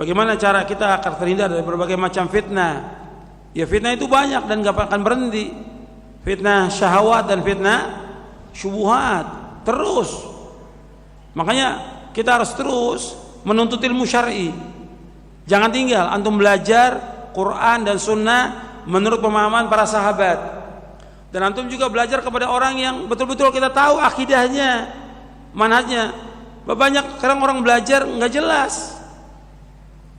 Bagaimana cara kita akan terhindar dari berbagai macam fitnah? Ya fitnah itu banyak dan gak akan berhenti. Fitnah syahwat dan fitnah syubuhat terus. Makanya kita harus terus menuntut ilmu syar'i. Jangan tinggal antum belajar Quran dan sunnah menurut pemahaman para sahabat. Dan antum juga belajar kepada orang yang betul-betul kita tahu akidahnya, manhajnya. Banyak sekarang orang belajar nggak jelas.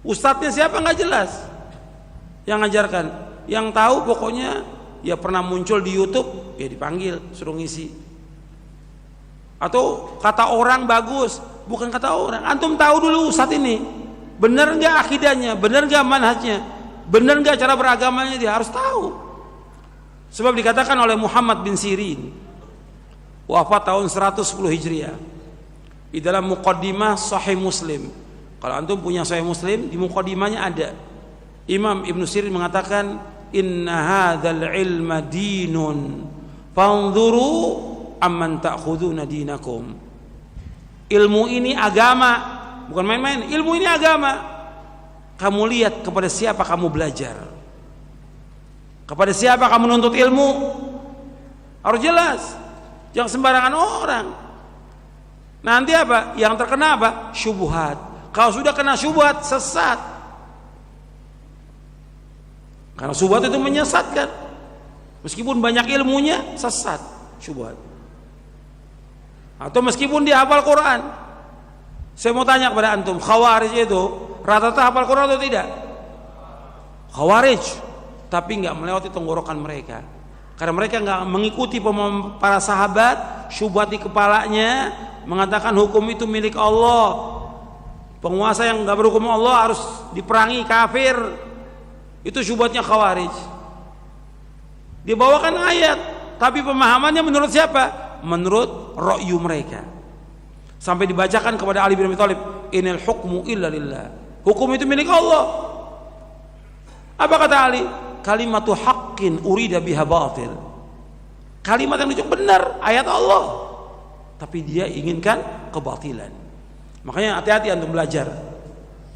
Ustadznya siapa nggak jelas. Yang ngajarkan, yang tahu pokoknya ya pernah muncul di YouTube, ya dipanggil suruh ngisi. Atau kata orang bagus, bukan kata orang. Antum tahu dulu ustadz ini benar nggak akidahnya, benar nggak manhajnya, benar nggak cara beragamanya, dia harus tahu. Sebab dikatakan oleh Muhammad bin Sirin, wafat tahun 110 Hijriah, di dalam muqaddimah Sahih Muslim. Kalau antum punya Sahih Muslim, di muqaddimahnya ada. Imam Ibn Sirin mengatakan, inna hadzal ilma dinun fanzuru amman ta'khuduna dinakum. Ilmu ini agama, bukan main-main. Ilmu ini agama. Kamu lihat kepada siapa kamu belajar, kepada siapa kamu menuntut ilmu. Harus jelas, jangan sembarangan orang. Nanti apa? Yang terkena apa? Syubhat. Kalau sudah kena syubhat, sesat. Karena syubhat itu menyesatkan. Meskipun banyak ilmunya, sesat syubhat. Atau meskipun dia hafal Quran. Saya mau tanya kepada antum, Khawarij itu rata-rata hafal Quran atau tidak? Khawarij, tapi nggak melewati tenggorokan mereka. Karena mereka nggak mengikuti para sahabat, syubhat di kepalanya mengatakan hukum itu milik Allah. Penguasa yang nggak berhukum Allah harus diperangi, kafir. Itu syubhatnya Khawarij. Dibawakan ayat, tapi pemahamannya menurut siapa? Menurut ra'yu mereka. Sampai dibacakan kepada Ali bin Abi Thalib, inil hukmu illa lillah. Hukum itu milik Allah. Apa kata Ali? Kalimatu haqqin urida biha batil. Kalimat yang itu benar, ayat Allah, tapi dia inginkan kebatilan. Makanya hati-hati antum belajar.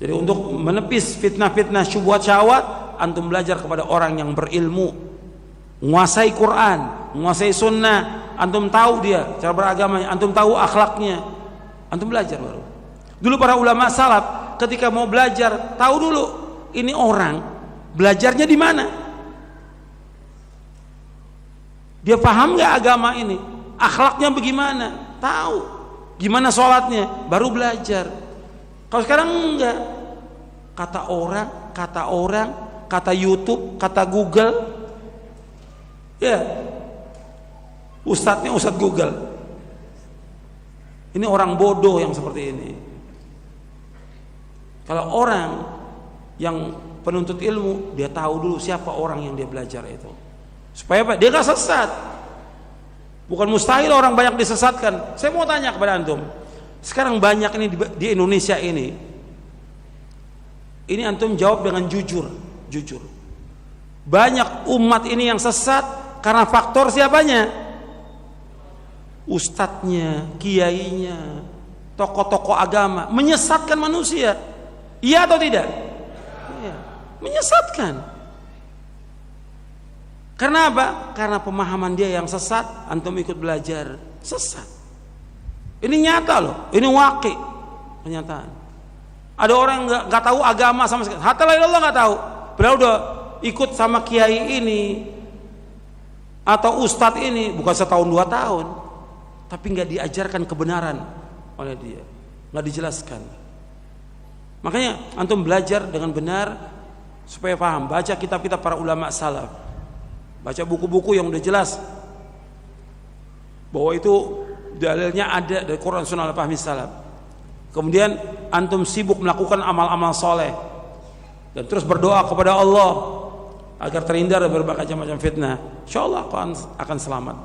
Jadi untuk menepis fitnah-fitnah syubhat syahwat, antum belajar kepada orang yang berilmu, menguasai Quran, menguasai sunnah. Antum tahu dia cara beragamanya, antum tahu akhlaknya, antum belajar baru. Dulu para ulama salaf ketika mau belajar, tahu dulu ini orang belajarnya di mana, dia paham nggak agama ini, akhlaknya bagaimana, tahu gimana sholatnya, baru belajar. Kalau sekarang enggak, kata orang, kata YouTube, kata Google, ya ustadznya ustadz Google. Ini orang bodoh yang seperti ini. Kalau orang yang penuntut ilmu, dia tahu dulu siapa orang yang dia belajar itu, supaya apa? Dia gak sesat. Bukan mustahil orang banyak disesatkan. Saya mau tanya kepada antum, sekarang banyak ini di Indonesia ini antum jawab dengan jujur. Banyak umat ini yang sesat karena faktor siapanya? Ustadznya, kiainya, tokoh-tokoh agama menyesatkan manusia. Iya atau tidak? Iya, menyesatkan. Karena apa? Karena pemahaman dia yang sesat, antum ikut belajar, sesat. Ini nyata loh, ini waqi, kenyataan. Ada orang yang nggak tahu agama sama sekali, hatta la ilallah nggak tahu, padahal udah ikut sama kiai ini atau ustadz ini bukan setahun 2 tahun, tapi nggak diajarkan kebenaran oleh dia, nggak dijelaskan. Makanya antum belajar dengan benar supaya paham. Baca kitab-kitab para ulama salaf, baca buku-buku yang udah jelas bahwa itu dalilnya ada dari Quran Sunnah al-Fahmi salaf. Kemudian antum sibuk melakukan amal-amal soleh dan terus berdoa kepada Allah agar terhindar dari berbagai macam fitnah. Insyaallah akan selamat.